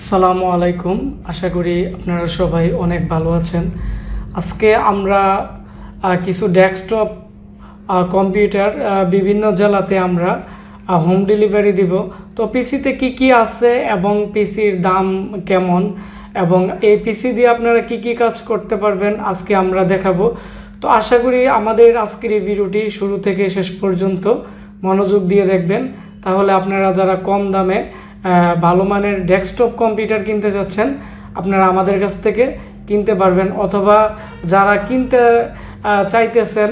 আসসালামু আলাইকুম। আশা করি আপনারা সবাই অনেক ভালো আছেন। আজকে আমরা কিছু ডেস্কটপ কম্পিউটার বিভিন্ন জেলাতে আমরা হোম ডেলিভারি দিব। তো পিসিতে কি কি আছে এবং পিসির দাম কেমন এবং এই পিসি দিয়ে আপনারা কি কি কাজ করতে পারবেন আজকে আমরা দেখাবো। তো আশা করি আমাদের আজকের এই ভিডিওটি শুরু থেকে শেষ পর্যন্ত মনোযোগ দিয়ে দেখবেন, তাহলে আপনারা যারা কম দামে ভালো মানের ডেস্কটপ কম্পিউটার কিনতে যাচ্ছেন আপনারা আমাদের কাছ থেকে কিনতে পারবেন, অথবা যারা কিনতে চাইতেছেন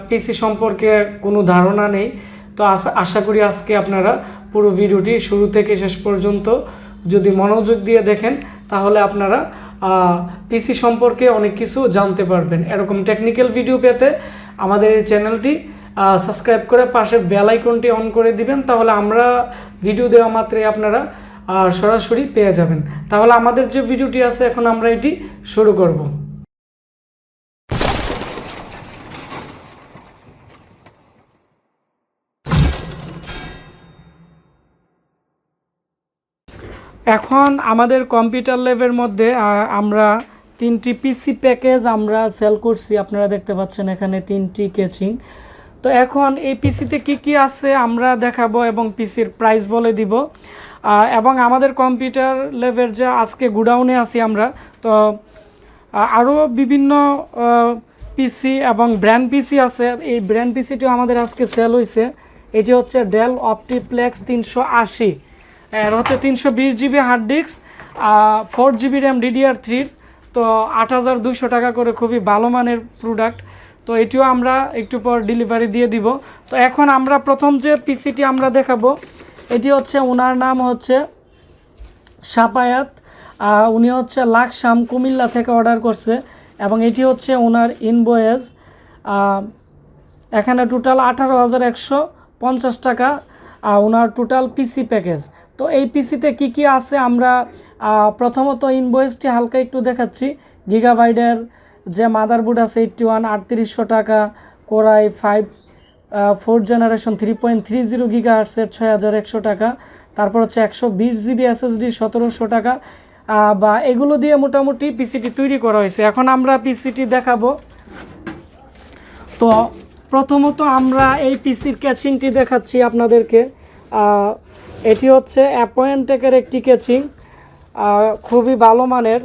পিসি সম্পর্কে কোনো ধারণা নেই, তো আশা করি আজকে আপনারা পুরো ভিডিওটি শুরু থেকে শেষ পর্যন্ত যদি মনোযোগ দিয়ে দেখেন তাহলে আপনারা পিসি সম্পর্কে অনেক কিছু জানতে পারবেন। এরকম টেকনিক্যাল ভিডিও পেতে আমাদের এই চ্যানেলটি সাবস্ক্রাইব করে পাশে বেল আইকনটি অন করে দিবেন, তাহলে আমরা ভিডিও দেওয়া মাত্রই আপনারা সরাসরি পেয়ে যাবেন। তাহলে আমাদের যে ভিডিওটি আছে এখন আমরা এটি শুরু করব। এখন আমাদের কম্পিউটার ল্যাবের মধ্যে আমরা তিনটি পিসি প্যাকেজ আমরা সেল করছি। আপনারা দেখতে পাচ্ছেন এখানে তিনটি কেচিং। তো এখন এই পিসিতে কি কি আছে আমরা দেখাবো এবং পিসির প্রাইস বলে দিব। এবং আমাদের কম্পিউটার ল্যাবের যে আজকে গুডাউনে আছি আমরা, তো আরও বিভিন্ন পিসি এবং ব্র্যান্ড পিসি আছে। এই ব্র্যান্ড পিসিটিও আমাদের আজকে সেল হয়েছে। এটি হচ্ছে ডেল অপটিপ্লেক্স 380, এর হচ্ছে 320 GB hard disk, 4 GB RAM DDR3, তো 8200 টাকা করে, খুবই ভালো মানের প্রোডাক্ট। তো এটিও আমরা একটু পর ডেলিভারি দিয়ে দিব। তো এখন আমরা প্রথম যে পিসিটি আমরা দেখাবো এটি হচ্ছে, ওনার নাম হচ্ছে সাপায়াত, উনি হচ্ছে লাকসাম কুমিল্লা থেকে অর্ডার করছে এবং এটি হচ্ছে ওনার ইনভয়েস। এখানে টোটাল 18,150 টাকা ওনার টোটাল পিসি প্যাকেজ। তো এই পিসিতে কি কি আছে আমরা প্রথমত ইনভয়েসটি হালকা একটু দেখাচ্ছি। গিগাবাইটের যে মাদারবোর্ড আছে 81, 3800 টাকা, কোরাই 4th জেনারেশন 3.30 গিগাহার্টসের 6100 টাকা, তারপর হচ্ছে 120 জিবি SSD 1700 টাকা, বা এগুলো দিয়ে মোটামুটি পিসিটি তৈরি করা হয়েছে। এখন আমরা পিসিটি দেখাবো। তো প্রথমত আমরা এই পিসির ক্যাচিংটি দেখাচ্ছি আপনাদেরকে। এটি হচ্ছে অ্যাপয়েন্টেকের একটি ক্যাচিং, খুবই ভালো মানের।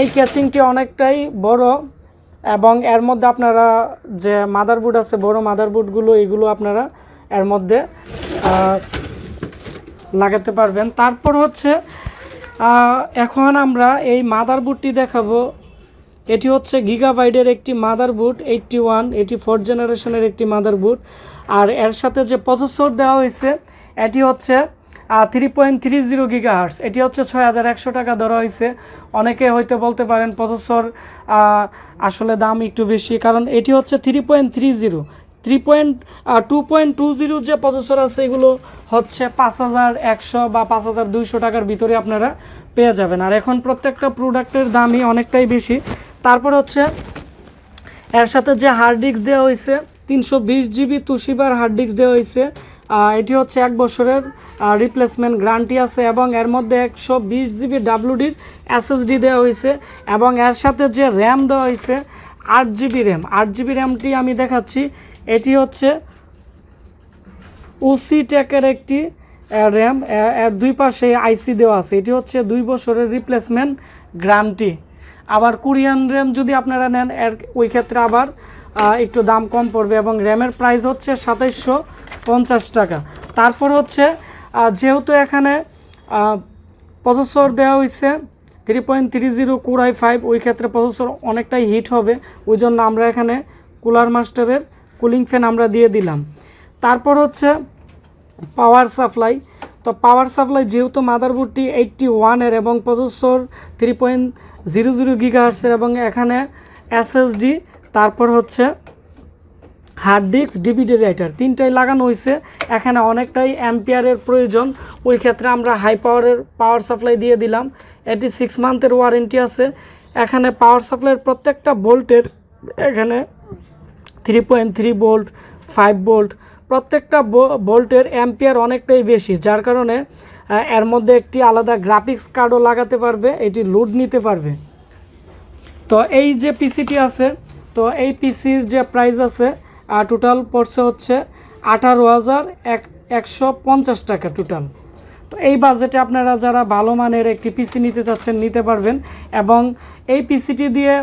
এই ক্যাচিংটি অনেকটাই বড় এবং এর মধ্যে আপনারা যে মাদারবোর্ড আছে বড় মাদারবোর্ডগুলো এগুলো আপনারা এর মধ্যে লাগাতে পারবেন। তারপর হচ্ছে এখন আমরা এই মাদারবোর্ডটি দেখাবো। এটি হচ্ছে গিগাবাইটের একটি মাদারবোর্ড 81, এটি 4th জেনারেশনের একটি মাদারবোর্ড। আর এর সাথে যে প্রসেসর দেওয়া হয়েছে এটি হচ্ছে 3.30 গিগাহার্টস, এটি হচ্ছে 6100 টাকা ধরা হয়েছে। অনেকে হয়তো বলতে পারেন প্রসেসর আসলে দাম একটু বেশি, কারণ এটি হচ্ছে 3.30, 2.20 যে প্রসেসর আছে এগুলো হচ্ছে 5100 বা 5200 টাকার ভিতরে আপনারা পেয়ে যাবেন। আর এখন প্রত্যেকটা প্রোডাক্টের দামই অনেকটাই বেশি। তারপর হচ্ছে এর সাথে যে হার্ড ডিস্ক দেওয়া হয়েছে 320 জিবি তুশিবার হার্ড ডিস্ক দেওয়া হয়েছে। এটি হচ্ছে 1 বছরের রিপ্লেসমেন্ট গ্যারান্টি আছে এবং এর মধ্যে 120 জিবি WD-র SSD দেওয়া হয়েছে এবং এর সাথে যে র্যাম দেওয়া হয়েছে 8 জিবি র্যাম। 8 জিবি র্যামটি আমি দেখাচ্ছি। এটি হচ্ছে ওসি টেকের একটি র্যাম, এর দুই পাশে আইসি দেওয়া আছে। এটি হচ্ছে 2 বছরের রিপ্লেসমেন্ট গ্যারান্টি। আবার কোরিয়ান র্যাম যদি আপনারা নেন ওই ক্ষেত্রে আবার একটু দাম কম পড়বে এবং র্যামের প্রাইস হচ্ছে 2750 টাকা। তারপর হচ্ছে যেহেতু এখানে প্রসেসর দেওয়া হয়েছে 3.30 কোরাই 5, ওই ক্ষেত্রে প্রসেসর অনেকটাই হিট হবে, ওই জন্য আমরা এখানে কুলার মাস্টারের কুলিং ফ্যান আমরা দিয়ে দিলাম। তারপর হচ্ছে পাওয়ার সাপ্লাই। তো পাওয়ার সাপ্লাই যেহেতু মাদারবোর্ডটি 81 এবং প্রসেসর 3.00 গিগাহার্টসের এবং এখানে SSD, তারপর হচ্ছে হার্ড ডিস্ক, DVD রাইটার তিনটাই লাগানো হয়েছে। এখানে অনেকটাই অ্যাম্পিয়ারের প্রয়োজন, ওই ক্ষেত্রে আমরা হাই পাওয়ার সাপ্লাই দিয়ে দিলাম। এটি 6 মান্থের ওয়ারেন্টি আছে। এখানে পাওয়ার সাপ্লাইয়ের প্রত্যেকটা ভোল্টের এখানে 3.3 ভোল্ট, 5 ভোল্ট, প্রত্যেকটা বোল্টের অ্যাম্পিয়ার অনেকটাই বেশি, যার কারণে এর মধ্যে একটি আলাদা গ্রাফিক্স কার্ডও লাগাতে পারবে, এটি লোড নিতে পারবে। তো এই যে পিসিটি আছে, তো এই পিসির যে প্রাইস আছে টোটাল পড়ছে হচ্ছে 18,150 টাকা টোটাল। তো এই বাজেটে আপনারা যারা ভালো মানের একটি পিসি নিতে চাচ্ছেন নিতে পারবেন, এবং এই পিসিটি দিয়ে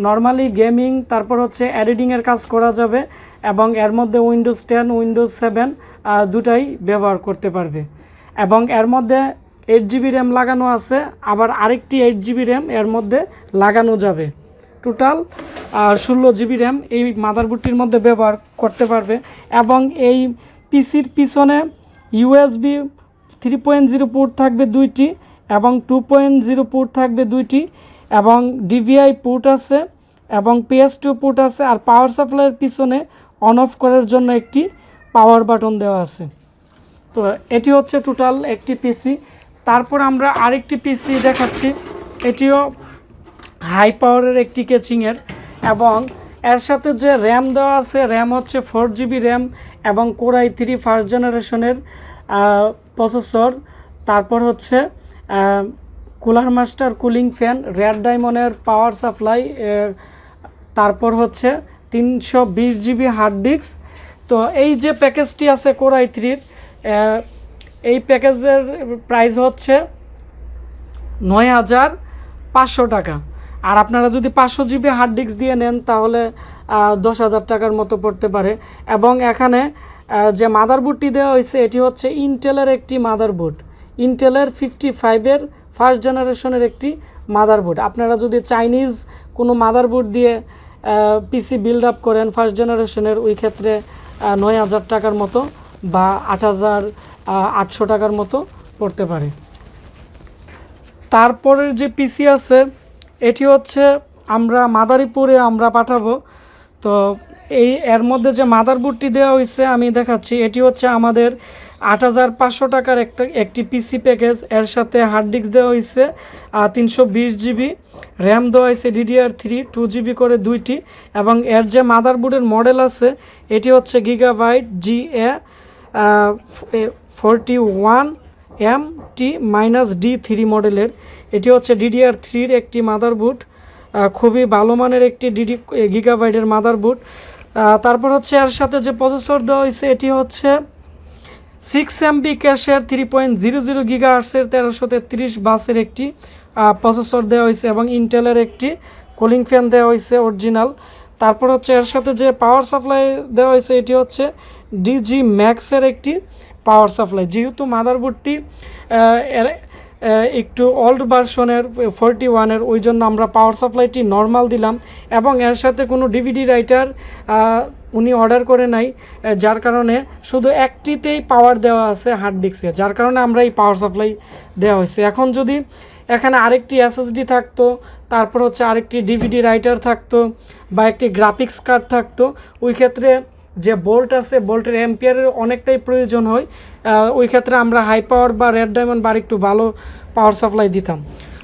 নর্মালি গেমিং তারপর হচ্ছে এডিটিংয়ের কাজ করা যাবে, এবং এর মধ্যে উইন্ডোজ 10 উইন্ডোজ 7 দুটাই ব্যবহার করতে পারবে। এবং এর মধ্যে 8GB র্যাম লাগানো আছে, আবার আরেকটি 8GB র্যাম এর মধ্যে লাগানো যাবে। টোটাল 16GB র্যাম এই মাদারবোর্ডটির মধ্যে ব্যবহার করতে পারবে। এবং এই পিসির পিছনে USB 3.0 পোর্ট থাকবে 2টি, এবং 2.0 পোর্ট থাকবে 2টি, এবং DVI পোর্ট আছে, এবং PS2 পোর্ট আছে। আর পাওয়ার সাপ্লাইয়ের পিছনে অন অফ করার জন্য একটি পাওয়ার বাটন দেওয়া আছে। তো এটি হচ্ছে টোটাল একটি পিসি। তারপর আমরা আরেকটি পিসি দেখাচ্ছি, এটিও হাই পাওয়ারের একটি কেচিংয়ের, এবং এর সাথে যে র্যাম দেওয়া আছে র্যাম হচ্ছে 4GB র্যাম, এবং Core i3 ফার্স্ট জেনারেশনের প্রসেসর। তারপর হচ্ছে cooler master cooling fan, red ডায়মন্ডের পাওয়ার সাপ্লাই, তারপর হচ্ছে 320GB হার্ড ডিস্ক। তো এই যে প্যাকেজটি আছে Core i3-র, এই প্যাকেজের প্রাইস হচ্ছে 9,500 টাকা। আর আপনারা যদি 500GB হার্ড ডিস্ক দিয়ে নেন তাহলে 10,000 টাকার মতো পড়তে পারে। এবং এখানে যে মাদারবোর্ডটি দেওয়া হয়েছে এটি হচ্ছে ইন্টেলের একটি মাদারবোর্ড, ইন্টেলের 55-এর ফার্স্ট জেনারেশনের একটি মাদারবোর্ড। আপনারা যদি চাইনিজ কোনো মাদারবোর্ড দিয়ে পিসি বিল্ড আপ করেন ফার্স্ট জেনারেশনের, ওই ক্ষেত্রে 9,000 টাকার মতো বা 8,800 টাকার মতো পড়তে পারে। তারপরের যে পিসি আছে এটি হচ্ছে আমরা মাদারীপুরে আমরা পাঠাবো। তো এর মধ্যে যে মাদারবোর্ডটি দেওয়া হয়েছে আমি দেখাচ্ছি, এটি হচ্ছে আমাদের 8,500 টাকার একটি পিসি প্যাকেজ। এর সাথে হার্ড ডিস্ক দেওয়া হয়েছে 320GB, র্যাম দেওয়া হয়েছে DDR3 2GB করে 2টি, এবং এর যে মাদারবোর্ডের মডেল আছে এটি হচ্ছে Gigabyte GA41MT-D3 মডেলের। এটি হচ্ছে DDR3-র একটি মাদারবোর্ড, খুবই ভালো মানের একটি গিগাবাইটের মাদারবোর্ড। তারপর হচ্ছে এর সাথে যে প্রসেসর দেওয়া হয়েছে এটি হচ্ছে 6MB ক্যাশের 3.00 GHz-এর 1333 বাসের একটি প্রসেসর দেওয়া হয়েছে, এবং ইন্টেলের একটি কুলিং ফ্যান দেওয়া হয়েছে অরিজিনাল। তারপর হচ্ছে এর সাথে যে পাওয়ার সাপ্লাই দেওয়া হয়েছে এটি হচ্ছে DG Max-এর একটি পাওয়ার সাপ্লাই। যেহেতু মাদারবোর্ডটি একটু ওল্ড ভার্সনের 41-এর, ওই জন্য আমরা পাওয়ার সাপ্লাইটি নর্মাল দিলাম, এবং এর সাথে কোনো DVD রাইটার উনি অর্ডার করে নাই, যার কারণে শুধু একটিতেই পাওয়ার দেওয়া আছে হার্ড ডিস্কে, যার কারণে আমরা এই পাওয়ার সাপ্লাই দেওয়া হয়েছে। এখন যদি এখানে আরেকটি SSD থাকতো, তারপর হচ্ছে আরেকটি DVD রাইটার থাকতো, বা একটি গ্রাফিক্স কার্ড থাকতো, ওই ক্ষেত্রে যে বোল্ট আছে বোল্টের অ্যাম্পিয়ারের অনেকটাই প্রয়োজন হয়, ওই ক্ষেত্রে আমরা হাই পাওয়ার বা রেড ডায়মন্ড বা একটু ভালো পাওয়ার সাপ্লাই দিতাম।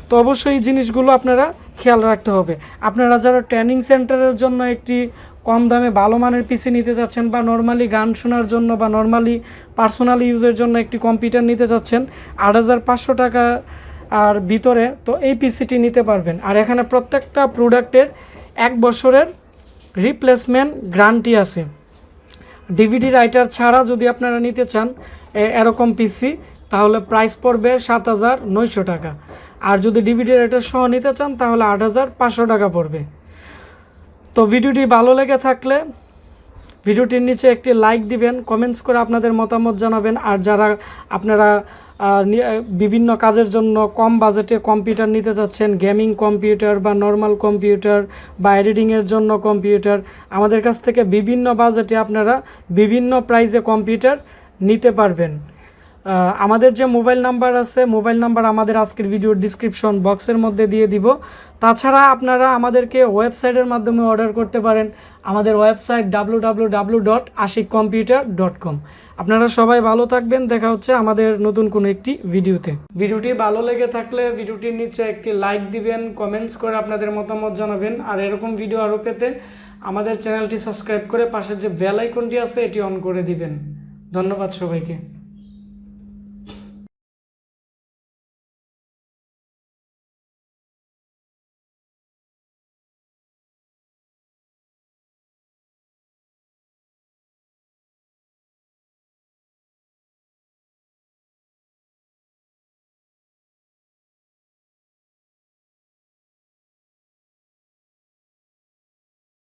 তো অবশ্যই এই জিনিসগুলো আপনারা খেয়াল রাখতে হবে। আপনারা যারা ট্রেনিং সেন্টারের জন্য একটি কম দামে ভালো মানের পিসি নিতে যাচ্ছেন, বা নর্মালি গান শোনার জন্য বা নর্মালি পার্সোনাল ইউজের জন্য একটি কম্পিউটার নিতে যাচ্ছেন 8,500 টাকা আর ভিতরে, তো এই পিসিটি নিতে পারবেন। আর এখানে প্রত্যেকটা প্রোডাক্টের 1 বছরের রিপ্লেসমেন্ট গ্যারান্টি আছে। DVD রাইটার ছাড়া যদি আপনারা নিতে চান এরকম পিসি, তাহলে প্রাইস পড়বে 7,900 টাকা। আর যদি DVD রাইটার সহ নিতে চান তাহলে 8,500 টাকা পড়বে। তো ভিডিওটি ভালো লেগে থাকলে ভিডিওটির নিচে একটি লাইক দিবেন, কমেন্টস করে আপনাদের মতামত জানাবেন। আর যারা আপনারা বিভিন্ন কাজের জন্য কম বাজেটে কম্পিউটার নিতে চাচ্ছেন, গেমিং কম্পিউটার বা নর্মাল কম্পিউটার বা এডিটিংয়ের জন্য কম্পিউটার, আমাদের কাছ থেকে বিভিন্ন বাজেটে আপনারা বিভিন্ন প্রাইসে কম্পিউটার নিতে পারবেন। আমাদের যে মোবাইল নাম্বার আছে, মোবাইল নাম্বার আমাদের আজকের ভিডিওর ডিসক্রিপশন বক্সের মধ্যে দিয়ে দিব। তাছাড়া আপনারা আমাদেরকে ওয়েবসাইটের মাধ্যমে অর্ডার করতে পারেন। আমাদের ওয়েবসাইট www.ashikcomputer.com। আপনারা সবাই ভালো থাকবেন, দেখা হচ্ছে আমাদের নতুন কোনো একটি ভিডিওতে। ভিডিওটি ভালো লেগে থাকলে ভিডিওটির নিচে একটি লাইক দিবেন, কমেন্টস করে আপনাদের মতামত জানাবেন। আর এরকম ভিডিও আরও পেতে আমাদের চ্যানেলটি সাবস্ক্রাইব করে পাশের যে বেল আইকনটি আছে এটি অন করে দিবেন। ধন্যবাদ সবাইকে।